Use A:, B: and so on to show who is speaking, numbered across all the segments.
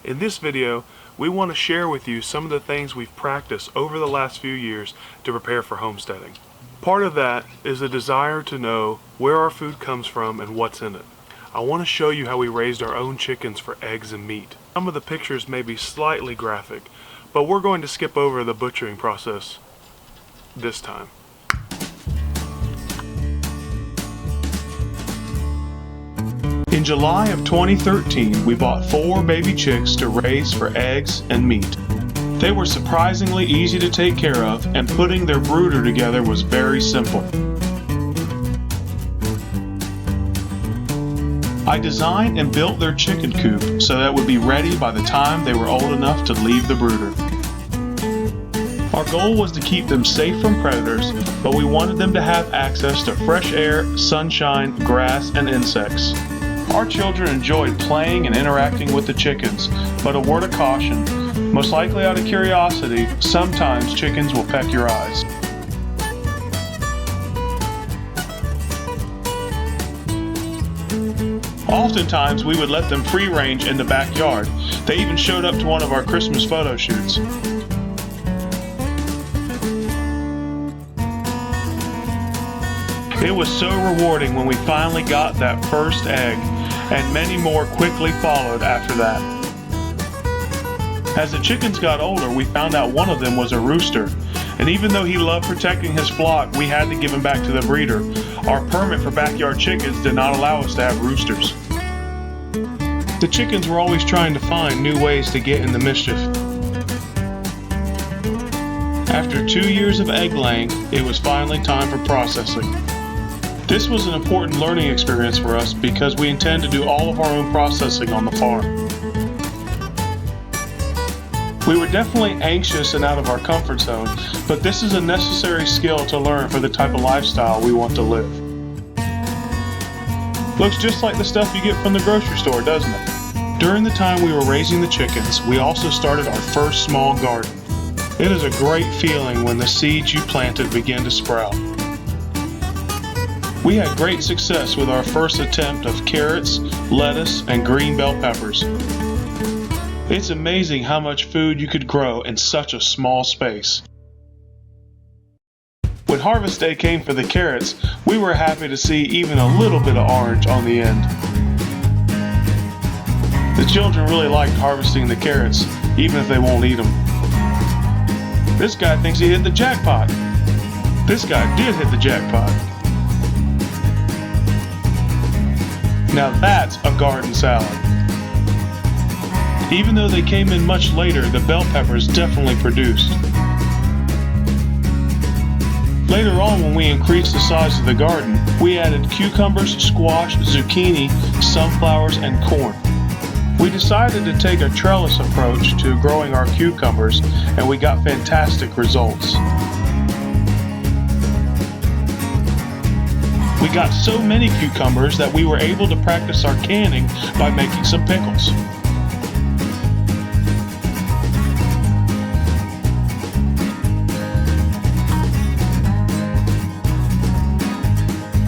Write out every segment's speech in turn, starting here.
A: In this video, we want to share with you some of the things we've practiced over the last few years to prepare for homesteading. Part of that is a desire to know where our food comes from and what's in it. I want to show you how we raised our own chickens for eggs and meat. Some of the pictures may be slightly graphic, but we're going to skip over the butchering process this time. In July of 2013, we bought 4 baby chicks to raise for eggs and meat. They were surprisingly easy to take care of, and putting their brooder together was very simple. I designed and built their chicken coop so that it would be ready by the time they were old enough to leave the brooder. Our goal was to keep them safe from predators, but we wanted them to have access to fresh air, sunshine, grass, and insects. Our children enjoyed playing and interacting with the chickens, but a word of caution, most likely out of curiosity, sometimes chickens will peck your eyes. Oftentimes we would let them free range in the backyard. They even showed up to one of our Christmas photo shoots. It was so rewarding when we finally got that first egg, and many more quickly followed after that. As the chickens got older, we found out one of them was a rooster, and even though he loved protecting his flock, we had to give him back to the breeder. Our permit for backyard chickens did not allow us to have roosters. The chickens were always trying to find new ways to get in the mischief. After 2 years of egg laying, it was finally time for processing. This was an important learning experience for us because we intend to do all of our own processing on the farm. We were definitely anxious and out of our comfort zone, but this is a necessary skill to learn for the type of lifestyle we want to live. Looks just like the stuff you get from the grocery store, doesn't it? During the time we were raising the chickens, we also started our first small garden. It is a great feeling when the seeds you planted begin to sprout. We had great success with our first attempt of carrots, lettuce, and green bell peppers. It's amazing how much food you could grow in such a small space. When harvest day came for the carrots, we were happy to see even a little bit of orange on the end. The children really liked harvesting the carrots, even if they won't eat them. This guy thinks he hit the jackpot. This guy did hit the jackpot. Now that's a garden salad. Even though they came in much later, the bell peppers definitely produced. Later on, when we increased the size of the garden, we added cucumbers, squash, zucchini, sunflowers, and corn. We decided to take a trellis approach to growing our cucumbers, and we got fantastic results. We got so many cucumbers that we were able to practice our canning by making some pickles.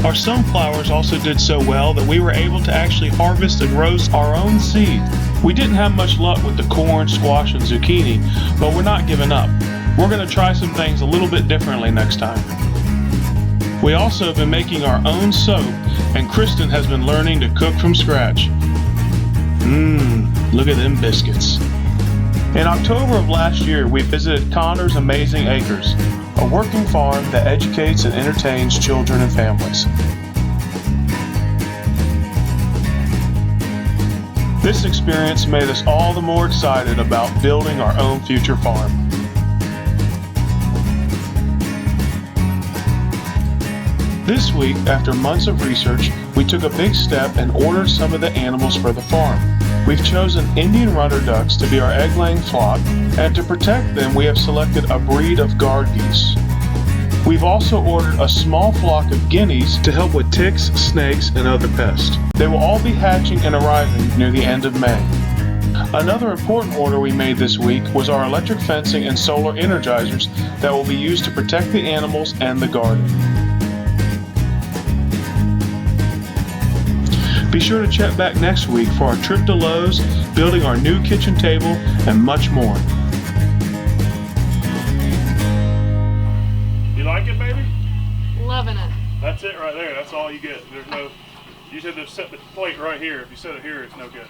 A: Our sunflowers also did so well that we were able to actually harvest and roast our own seed. We didn't have much luck with the corn, squash, and zucchini, but we're not giving up. We're going to try some things a little bit differently next time. We also have been making our own soap, and Kristen has been learning to cook from scratch. Look at them biscuits. In October of last year, we visited Connor's Amazing Acres, a working farm that educates and entertains children and families. This experience made us all the more excited about building our own future farm. This week, after months of research, we took a big step and ordered some of the animals for the farm. We've chosen Indian runner ducks to be our egg-laying flock, and to protect them, we have selected a breed of guard geese. We've also ordered a small flock of guineas to help with ticks, snakes, and other pests. They will all be hatching and arriving near the end of May. Another important order we made this week was our electric fencing and solar energizers that will be used to protect the animals and the garden. Be sure to check back next week for our trip to Lowe's, building our new kitchen table, and much more.
B: You like it, baby?
C: Loving it.
B: That's it right there. That's all you get. There's no, you should have set the plate right here. If you set it here, it's no good.